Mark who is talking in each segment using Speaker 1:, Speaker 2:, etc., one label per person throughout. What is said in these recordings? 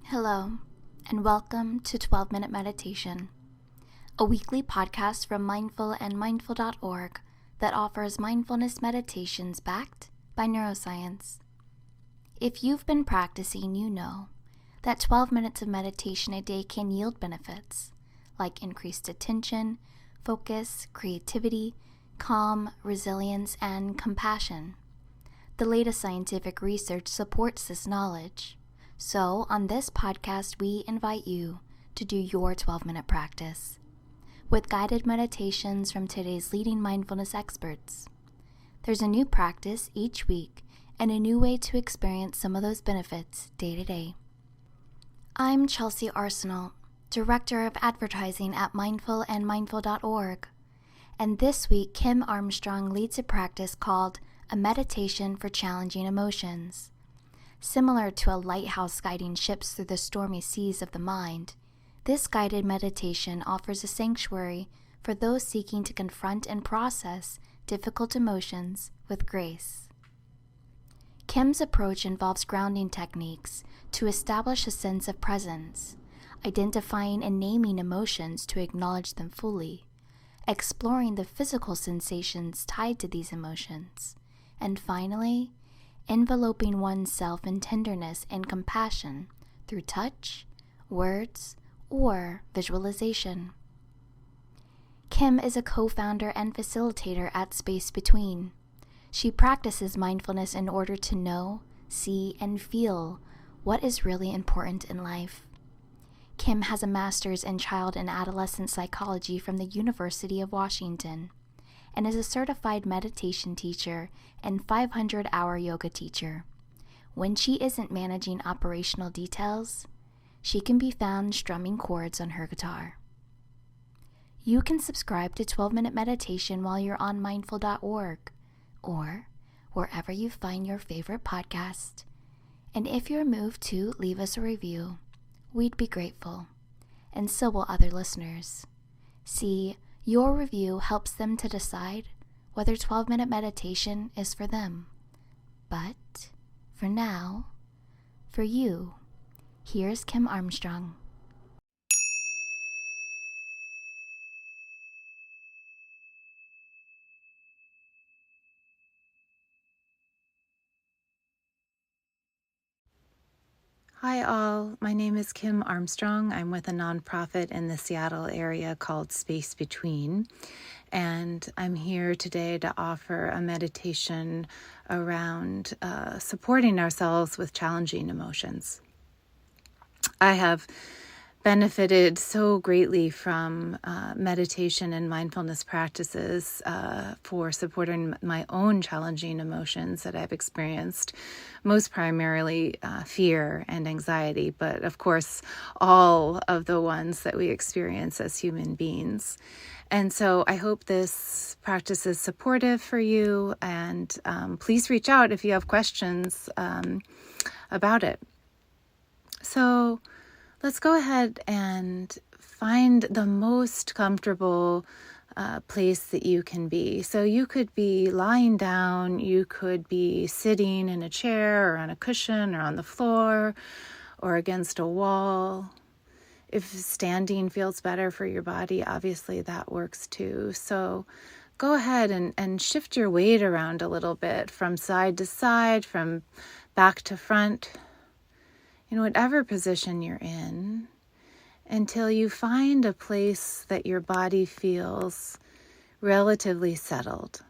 Speaker 1: Hello, and welcome to 12-Minute Meditation, a weekly podcast from mindful.org that offers mindfulness meditations backed by neuroscience. If you've been practicing, you know that 12 minutes of meditation a day can yield benefits like increased attention, focus, creativity, calm, resilience, and compassion. The latest scientific research supports this knowledge. So, on this podcast, we invite you to do your 12-minute practice with guided meditations from today's leading mindfulness experts. There's a new practice each week and a new way to experience some of those benefits day to day. I'm Chelsea Arsenal, Director of Advertising at mindful.org, and this week Kim Armstrong leads a practice called A Meditation for Challenging Emotions. Similar to a lighthouse guiding ships through the stormy seas of the mind, this guided meditation offers a sanctuary for those seeking to confront and process difficult emotions with grace. Kim's approach involves grounding techniques to establish a sense of presence, identifying and naming emotions to acknowledge them fully, exploring the physical sensations tied to these emotions, and finally, enveloping oneself in tenderness and compassion through touch, words, or visualization. Kim is a co-founder and facilitator at Space Between. She practices mindfulness in order to know, see, and feel what is really important in life. Kim has a master's in child and adolescent psychology from the University of Washington and is a certified meditation teacher and 500-hour yoga teacher. When she isn't managing operational details, she can be found strumming chords on her guitar. You can subscribe to 12-Minute Meditation while you're on mindful.org or wherever you find your favorite podcast. And if you're moved to leave us a review, we'd be grateful, and so will other listeners. See, your review helps them to decide whether 12-minute meditation is for them. But for now, for you, here's Kim Armstrong.
Speaker 2: Hi all, my name is Kim Armstrong. I'm with a nonprofit in the Seattle area called Space Between, and I'm here today to offer a meditation around supporting ourselves with challenging emotions. I have benefited so greatly from meditation and mindfulness practices for supporting my own challenging emotions that I've experienced, most primarily fear and anxiety, but of course all of the ones that we experience as human beings. And so I hope this practice is supportive for you, and please reach out if you have questions about it. So let's go ahead and find the most comfortable place that you can be. So you could be lying down, you could be sitting in a chair or on a cushion or on the floor or against a wall. If standing feels better for your body, obviously that works too. So go ahead and shift your weight around a little bit from side to side, from back to front, in whatever position you're in, until you find a place that your body feels relatively settled.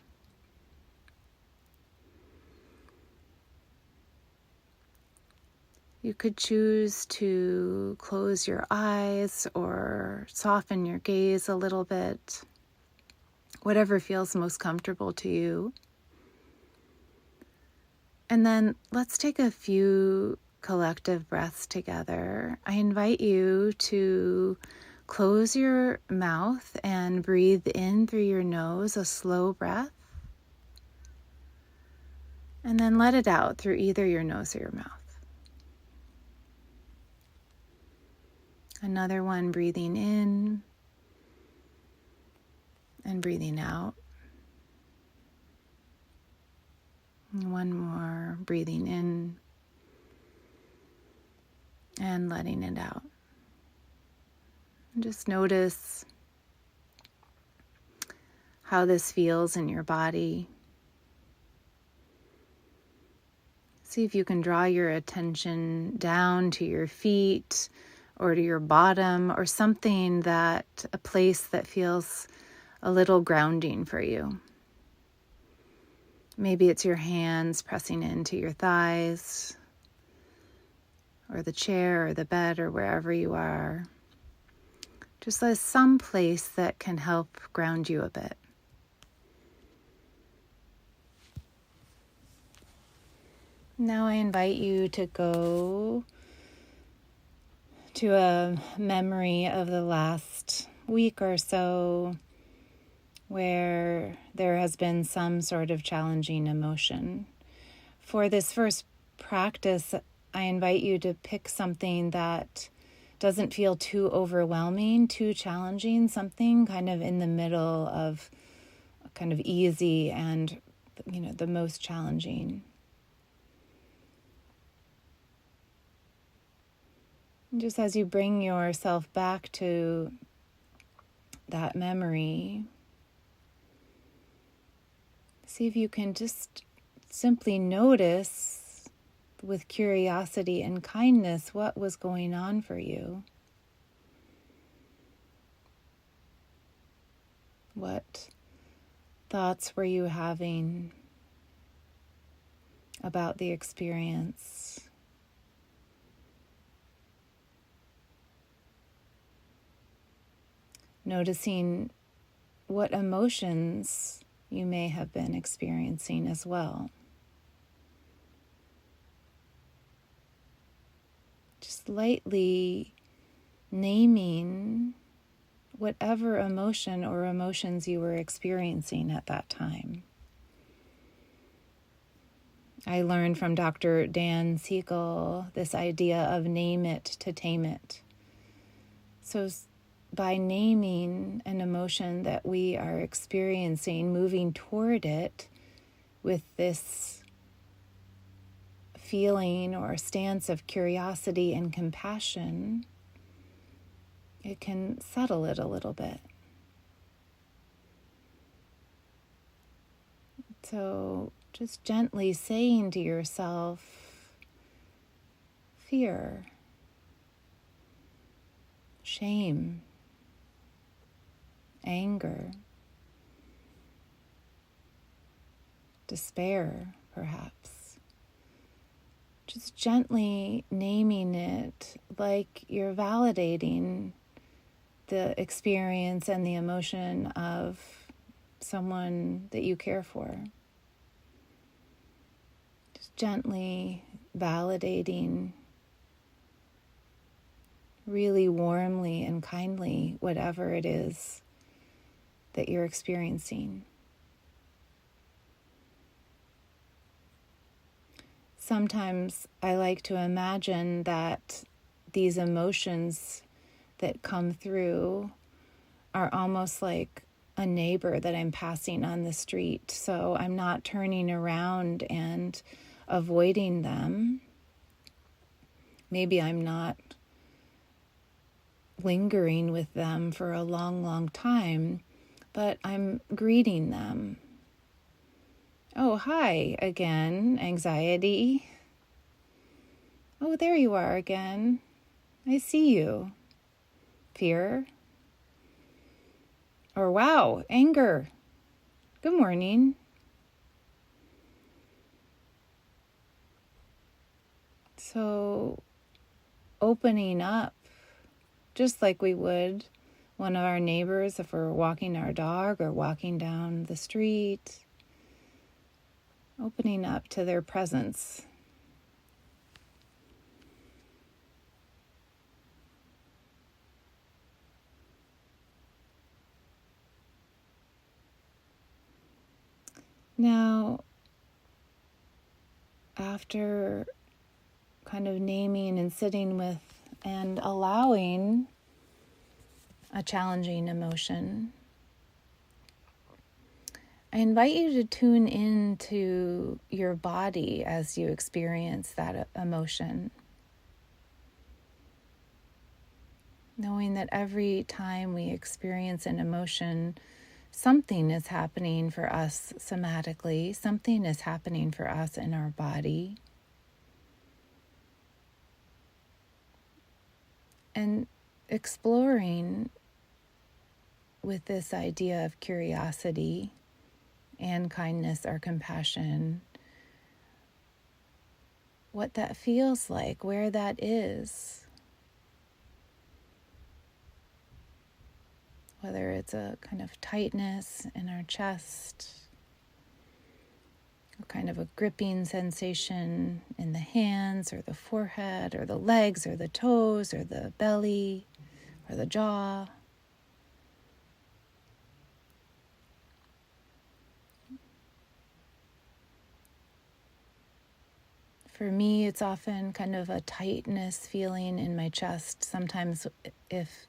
Speaker 2: You could choose to close your eyes or soften your gaze a little bit, whatever feels most comfortable to you. And then let's take a few collective breaths together. I invite you to close your mouth and breathe in through your nose, a slow breath, and then let it out through either your nose or your mouth. Another one, breathing in and breathing out. And one more, breathing in and letting it out. And just notice how this feels in your body. See if you can draw your attention down to your feet or to your bottom or something a place that feels a little grounding for you. Maybe it's your hands pressing into your thighs or the chair or the bed or wherever you are. Just as some place that can help ground you a bit. Now I invite you to go to a memory of the last week or so where there has been some sort of challenging emotion. For this first practice, I invite you to pick something that doesn't feel too overwhelming, too challenging, something kind of in the middle of kind of easy and, the most challenging. Just as you bring yourself back to that memory, see if you can just simply notice with curiosity and kindness what was going on for you. What thoughts were you having about the experience? Noticing what emotions you may have been experiencing as well. Just lightly naming whatever emotion or emotions you were experiencing at that time. I learned from Dr. Dan Siegel this idea of name it to tame it. So by naming an emotion that we are experiencing, moving toward it with this feeling or stance of curiosity and compassion, it can settle it a little bit. So just gently saying to yourself, fear, shame, anger, despair, perhaps. Just gently naming it like you're validating the experience and the emotion of someone that you care for. Just gently validating, really warmly and kindly, whatever it is that you're experiencing. Sometimes I like to imagine that these emotions that come through are almost like a neighbor that I'm passing on the street. So I'm not turning around and avoiding them. Maybe I'm not lingering with them for a long, long time, but I'm greeting them. Oh, hi again, anxiety. Oh, there you are again. I see you. Fear. Or wow, anger. Good morning. So opening up, just like we would one of our neighbors if we're walking our dog or walking down the street, opening up to their presence. Now, after kind of naming and sitting with and allowing a challenging emotion, I invite you to tune into your body as you experience that emotion. knowing that every time we experience an emotion, something is happening for us somatically, something is happening for us in our body. And exploring with this idea of curiosity and kindness or compassion, what that feels like, where that is. Whether it's a kind of tightness in our chest, or kind of a gripping sensation in the hands or the forehead or the legs or the toes or the belly or the jaw. For me, it's often kind of a tightness feeling in my chest. Sometimes if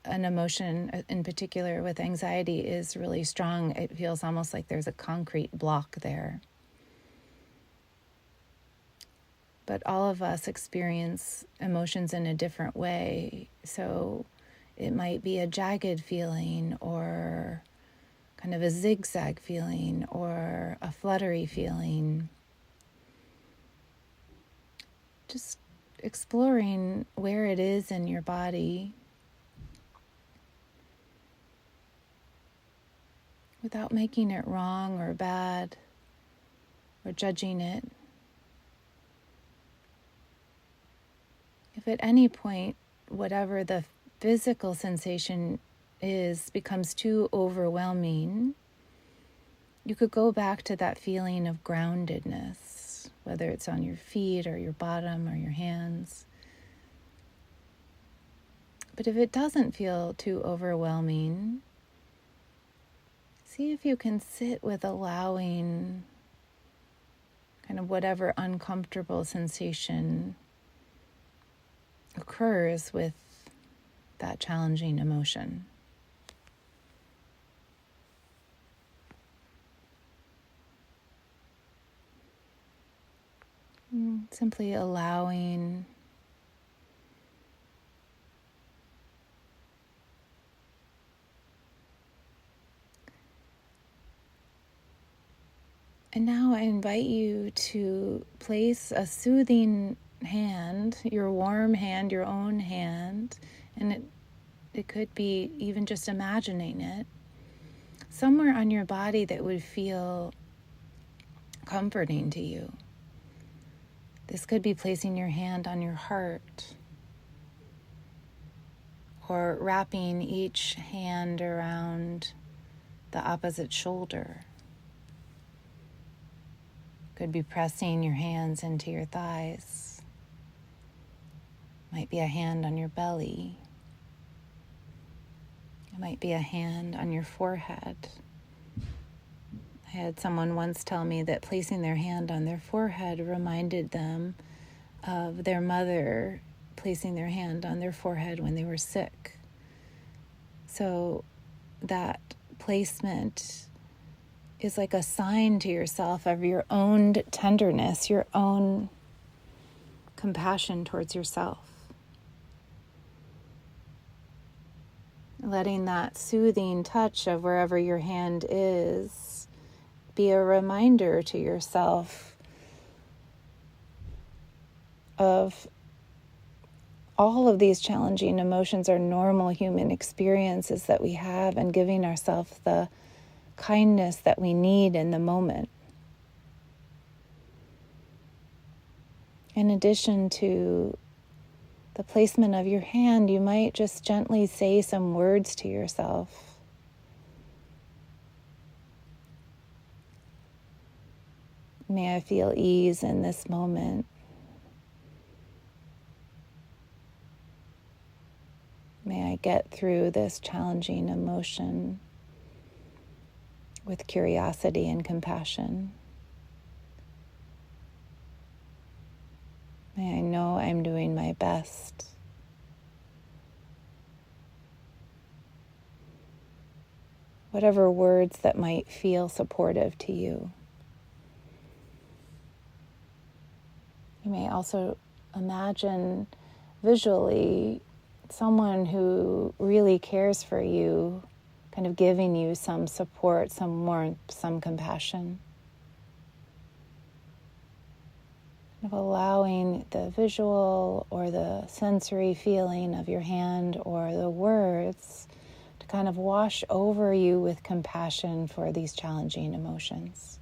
Speaker 2: an emotion, in particular with anxiety, is really strong, it feels almost like there's a concrete block there. But all of us experience emotions in a different way. So it might be a jagged feeling or kind of a zigzag feeling or a fluttery feeling. Just exploring where it is in your body without making it wrong or bad or judging it. If at any point, whatever the physical sensation is, becomes too overwhelming, you could go back to that feeling of groundedness, whether it's on your feet or your bottom or your hands. But if it doesn't feel too overwhelming, see if you can sit with allowing kind of whatever uncomfortable sensation occurs with that challenging emotion. Simply allowing And now I invite you to place a soothing hand, your warm hand, your own hand, and it could be even just imagining it, somewhere on your body that would feel comforting to you. This could be placing your hand on your heart, or wrapping each hand around the opposite shoulder. Could be pressing your hands into your thighs. Might be a hand on your belly. It might be a hand on your forehead. I had someone once tell me that placing their hand on their forehead reminded them of their mother placing their hand on their forehead when they were sick. So that placement is like a sign to yourself of your own tenderness, your own compassion towards yourself. Letting that soothing touch of wherever your hand is be a reminder to yourself of all of these challenging emotions are normal human experiences that we have, and giving ourselves the kindness that we need in the moment. In addition to the placement of your hand, you might just gently say some words to yourself. May I feel ease in this moment. May I get through this challenging emotion with curiosity and compassion. May I know I'm doing my best. Whatever words that might feel supportive to you. You may also imagine visually someone who really cares for you, kind of giving you some support, some warmth, some compassion. Kind of allowing the visual or the sensory feeling of your hand or the words to kind of wash over you with compassion for these challenging emotions.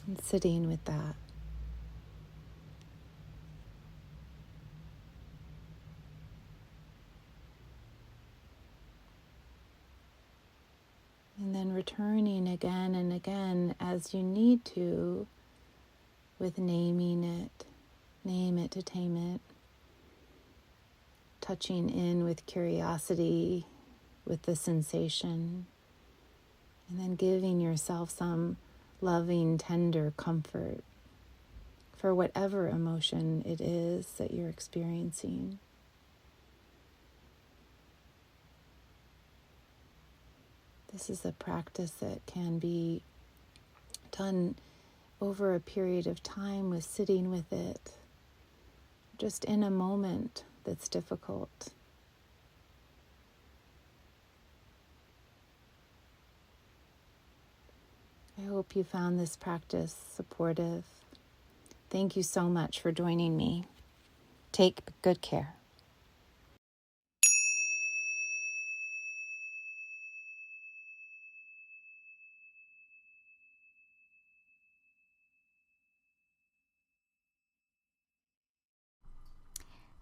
Speaker 2: And sitting with that. And then returning again and again as you need to with naming it, name it to tame it, touching in with curiosity, with the sensation, and then giving yourself some loving, tender comfort for whatever emotion it is that you're experiencing. This is a practice that can be done over a period of time with sitting with it, just in a moment that's difficult. I hope you found this practice supportive. Thank you so much for joining me. Take good care.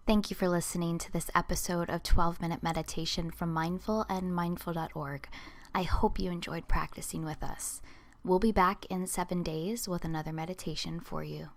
Speaker 1: Thank you for listening to this episode of 12-Minute Meditation from Mindful and mindful.org. I hope you enjoyed practicing with us. We'll be back in 7 days with another meditation for you.